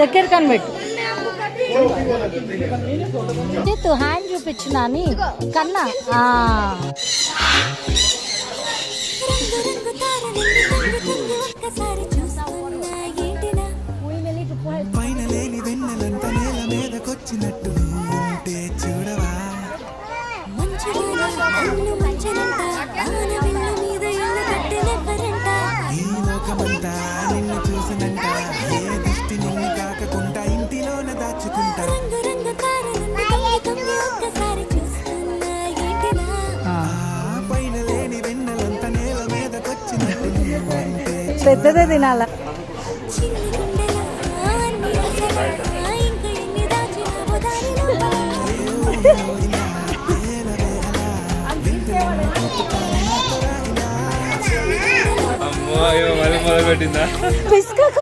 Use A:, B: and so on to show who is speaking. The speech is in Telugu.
A: దగ్గర కనిపెట్టు చేతు హ్యాండ్ చూపించు నాని కన్నా
B: పైన లేని వెన్నెలంత నేల మీదకొచ్చినట్టు ఉంటే చూడవా ఈ లోకమంతా నిన్ను చూసినంట ఏ దృష్టి నిన్ను కాకకుండా ఇంటిలోన దాచుకుంటా పైన లేని వెన్నెలంత నేల మీదకొచ్చినట్టు ఉంటే
A: పెద్దదే తినాల
C: అమ్మో అయ్యో మళ్ళీ మొదలు పెట్టిందా
A: పిసుక